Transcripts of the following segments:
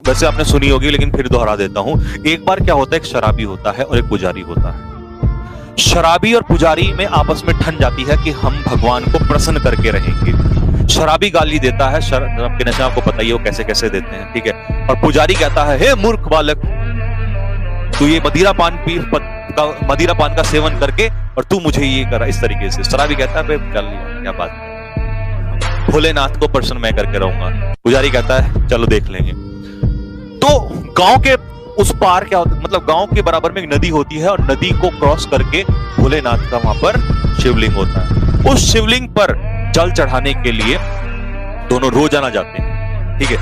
वैसे आपने सुनी होगी लेकिन फिर दोहरा देता हूं। एक बार क्या होता है, एक शराबी होता है और एक पुजारी होता है। शराबी और पुजारी में आपस में ठन जाती है कि हम भगवान को प्रसन्न करके रहेंगे। शराबी गाली देता है, शराब के नशे आपको पता ही है वो कैसे कैसे देते हैं, ठीक है। और पुजारी कहता है, हे मूर्ख बालक, तू ये मदिरा पान का सेवन करके और तू मुझे ये करा इस तरीके से। शराबी कहता है, चल क्या बात है, भोलेनाथ को प्रसन्न मैं करके रहूंगा। पुजारी कहता है चलो देख लेंगे। तो गांव के उस पार क्या होता है, मतलब गांव के बराबर में एक नदी होती है और नदी को क्रॉस करके भोलेनाथ का वहां पर शिवलिंग होता है। उस शिवलिंग पर जल चढ़ाने के लिए दोनों रोजाना जाते हैं, ठीक है।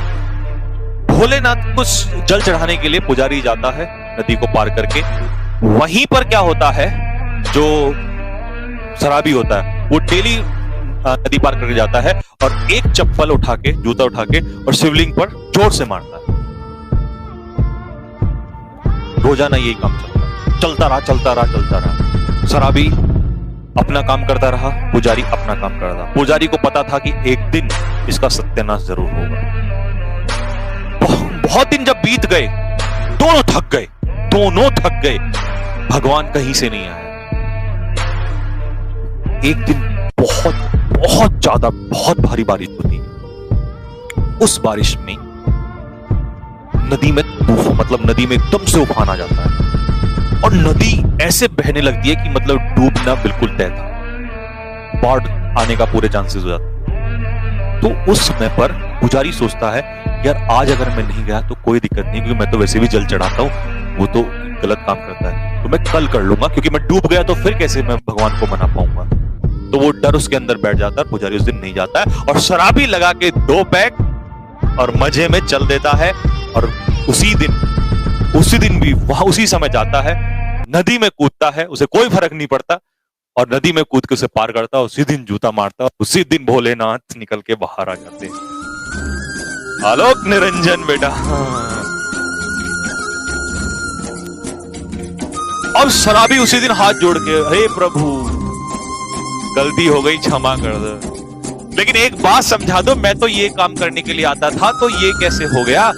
भोलेनाथ को जल चढ़ाने के लिए पुजारी जाता है नदी को पार करके। वहीं पर क्या होता है, जो शराबी होता है वो डेली नदी पार करके जाता है और एक चप्पल उठा के, जूता उठा के और शिवलिंग पर जोर से मारता है। रोजाना यही काम चलता रहा। शराबी अपना काम करता रहा, पुजारी अपना काम करता रहा। पुजारी को पता था कि एक दिन इसका सत्यानाश जरूर होगा। बहुत दिन जब बीत गए, दोनों थक गए, भगवान कहीं से नहीं आया। एक दिन बहुत भारी बारिश होती है। उस बारिश में नदी में नदी में एकदम से उफान आ जाता है और नदी ऐसे बहने लगती है कि मतलब डूबना बिल्कुल तय था, बाढ़ आने का पूरे चांसेस हो जाते हैं। तो उस समय पर पुजारी सोचता है, यार आज अगर मैं नहीं गया तो कोई दिक्कत नहीं, क्योंकि मैं तो वैसे भी जल चढ़ाता हूं, वो तो गलत काम करता है, तो मैं कल कर लूंगा, क्योंकि मैं डूब गया तो फिर कैसे मैं भगवान को मना पाऊंगा। तो वो डर उसके अंदर बैठ जाता है। पुजारी उस दिन नहीं जाता है और शराबी लगा के 2 पैक और मजे में चल देता है। और उसी दिन भी वहां उसी समय जाता है, नदी में कूदता है, उसे कोई फर्क नहीं पड़ता और नदी में कूद के उसे पार करता है। उसी दिन जूता मारता है, उसी दिन भोलेनाथ निकल के बाहर आ जाते हैं। आलोक निरंजन बेटा। और शराबी उसी दिन हाथ जोड़ के, हे प्रभु गलती हो गई, क्षमा कर दो, लेकिन एक बात समझा दो, मैं तो ये काम करने के लिए आता था, तो ये कैसे हो गया?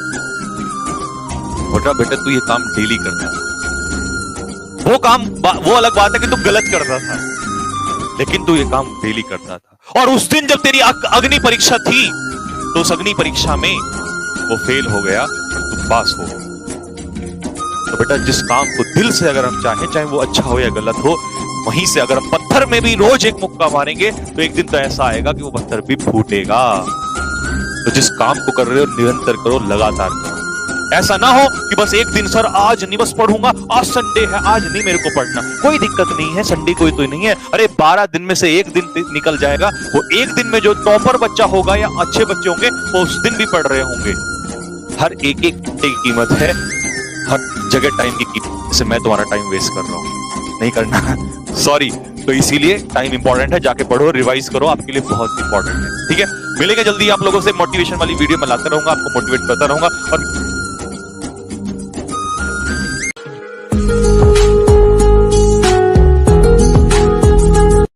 बेटा तू ये काम डेली करता है, वो अलग बात है कि तू गलत करता था, लेकिन तू ये काम डेली करता था। और उस दिन जब तेरी अग्नि परीक्षा थी तो उस अग्नि परीक्षा में वो फेल हो गया और तू पास हो। तो बेटा जिस काम को दिल से अगर हम चाहे वो अच्छा हो या गलत हो, वहीं से अगर हम पत्थर में भी रोज एक मुक्का मारेंगे तो एक दिन तो ऐसा आएगा कि वो पत्थर भी फूटेगा। तो जिस काम को कर रहे हो निरंतर करो, लगातार करो। ऐसा ना हो कि बस एक दिन सर आज नहीं, बस पढ़ूंगा, आज संडे है, आज नहीं मेरे को पढ़ना, कोई दिक्कत नहीं है, संडे कोई तो नहीं है। अरे 12 दिन में से एक दिन निकल जाएगा, वो एक दिन में जो टॉपर बच्चा होगा या अच्छे बच्चे होंगे वो उस दिन भी पढ़ रहे होंगे। हर एक घंटे की कीमत है, हर जगह टाइम की कीमत। जैसे मैं तुम्हारा टाइम वेस्ट कर रहा हूं, नहीं करना, सॉरी। तो इसीलिए टाइम इंपॉर्टेंट है, जाके पढ़ो, रिवाइज करो, आपके लिए बहुत इंपॉर्टेंट है, ठीक है। मिलेंगे जल्दी आप लोगों से, मोटिवेशन वाली वीडियो में लाता रहूंगा, आपको मोटिवेट करता रहूंगा। और